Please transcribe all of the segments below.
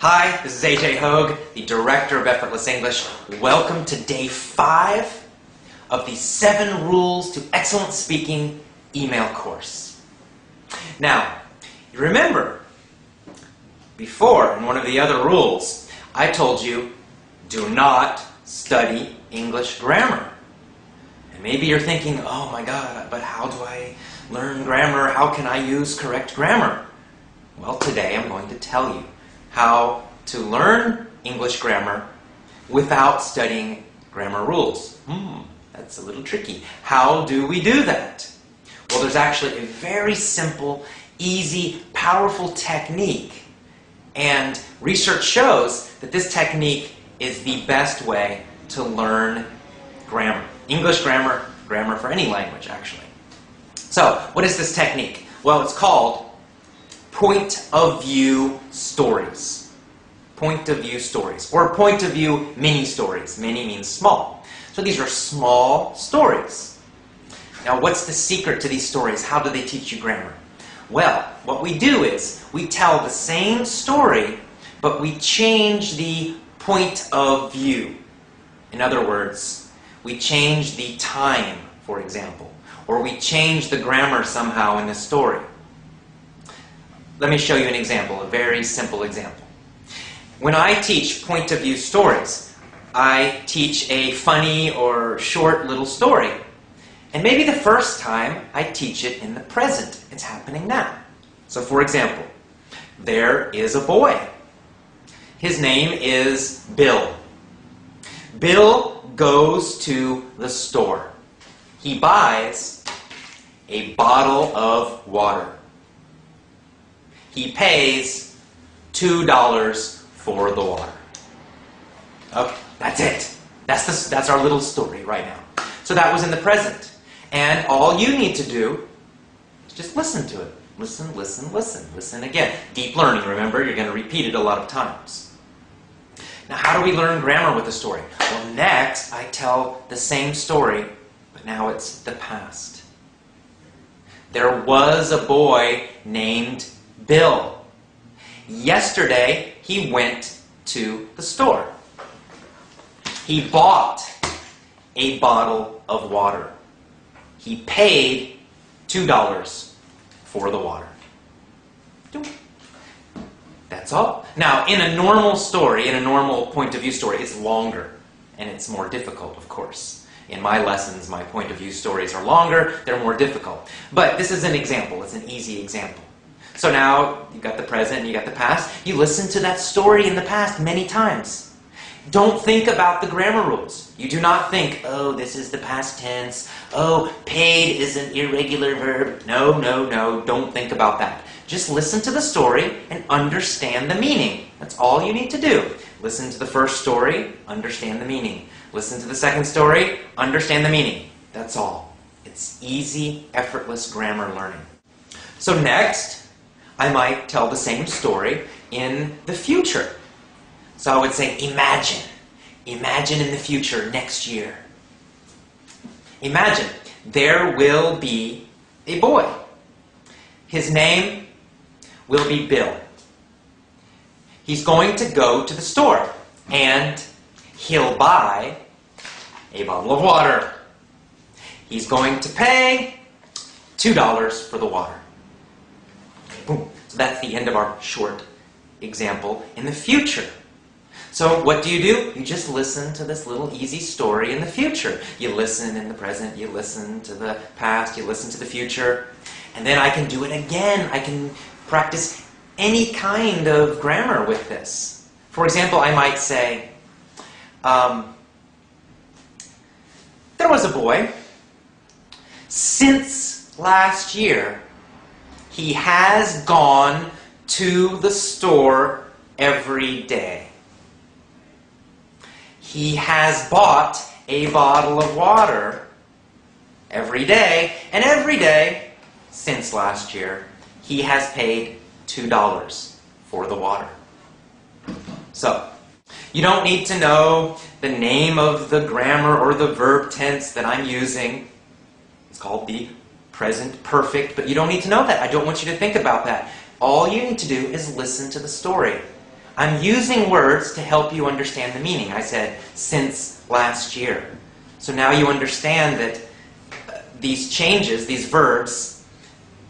Hi, this is AJ Hogue, the director of Effortless English. Welcome to day 5 of the 7 Rules to Excellent Speaking email course. Now, you remember, before, in one of the other rules, I told you, do not study English grammar. And maybe you're thinking, oh my God, but how do I learn grammar? How can I use correct grammar? Well, today I'm going to tell you how to learn English grammar without studying grammar rules. That's a little tricky. How do we do that? Well, there's actually a very simple, easy, powerful technique. And research shows that this technique is the best way to learn grammar. English grammar, grammar for any language, actually. So, what is this technique? Well, it's called point of view stories. Point of view stories, or point of view mini stories. Mini means small. So these are small stories. Now, what's the secret to these stories? How do they teach you grammar? Well, what we do is we tell the same story, but we change the point of view. In other words, we change the time, for example, or we change the grammar somehow in the story. Let me show you an example, a very simple example. When I teach point of view stories, I teach a funny or short little story. And maybe the first time I teach it in the present. It's happening now. So for example, there is a boy. His name is Bill. Bill goes to the store. He buys a bottle of water. He pays $2 for the water. Okay, that's it. That's our little story right now. So that was in the present. And all you need to do is just listen to it. Listen, listen, listen. Listen again. Deep learning, remember? You're going to repeat it a lot of times. Now, how do we learn grammar with a story? Well, next, I tell the same story, but now it's the past. There was a boy named Bill. Yesterday, he went to the store. He bought a bottle of water. He paid $2 for the water. That's all. Now, in a normal story, in a normal point of view story, it's longer and it's more difficult, of course. In my lessons, my point of view stories are longer, they're more difficult. But this is an example, it's an easy example. So now, you've got the present and you got the past. You listen to that story in the past many times. Don't think about the grammar rules. You do not think, oh, this is the past tense. Oh, paid is an irregular verb. No, no, no, don't think about that. Just listen to the story and understand the meaning. That's all you need to do. Listen to the first story, understand the meaning. Listen to the second story, understand the meaning. That's all. It's easy, effortless grammar learning. So next, I might tell the same story in the future. So I would say, imagine. Imagine in the future, next year. Imagine, there will be a boy. His name will be Bill. He's going to go to the store and he'll buy a bottle of water. He's going to pay $2 for the water. Boom. So that's the end of our short example in the future. So what do? You just listen to this little easy story in the future. You listen in the present, you listen to the past, you listen to the future. And then I can do it again. I can practice any kind of grammar with this. For example, I might say, there was a boy. Since last year, he has gone to the store every day. He has bought a bottle of water every day, and every day since last year, he has paid $2 for the water. So, you don't need to know the name of the grammar or the verb tense that I'm using. It's called the present perfect, but you don't need to know that. I don't want you to think about that. All you need to do is listen to the story. I'm using words to help you understand the meaning. I said, since last year. So now you understand that these changes, these verbs,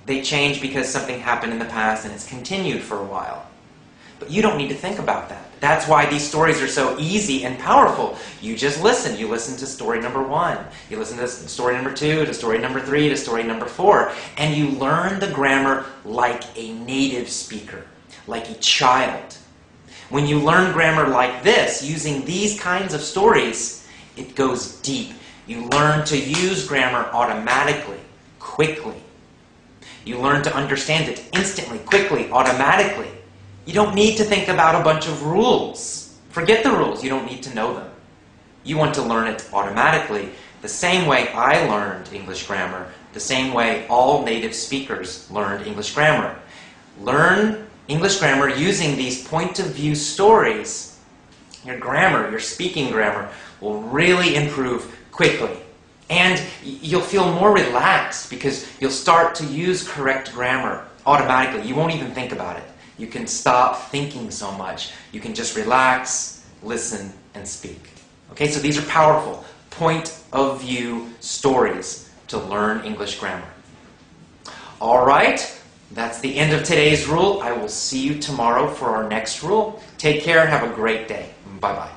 they change because something happened in the past and it's continued for a while. But you don't need to think about that. That's why these stories are so easy and powerful. You just listen. You listen to story number 1. You listen to story number 2, to story number 3, to story number 4. And you learn the grammar like a native speaker, like a child. When you learn grammar like this, using these kinds of stories, it goes deep. You learn to use grammar automatically, quickly. You learn to understand it instantly, quickly, automatically. You don't need to think about a bunch of rules. Forget the rules. You don't need to know them. You want to learn it automatically, the same way I learned English grammar, the same way all native speakers learned English grammar. Learn English grammar using these point-of-view stories. Your grammar, your speaking grammar, will really improve quickly. And you'll feel more relaxed because you'll start to use correct grammar automatically. You won't even think about it. You can stop thinking so much. You can just relax, listen, and speak. Okay, so these are powerful point-of-view stories to learn English grammar. All right, that's the end of today's rule. I will see you tomorrow for our next rule. Take care and have a great day. Bye-bye.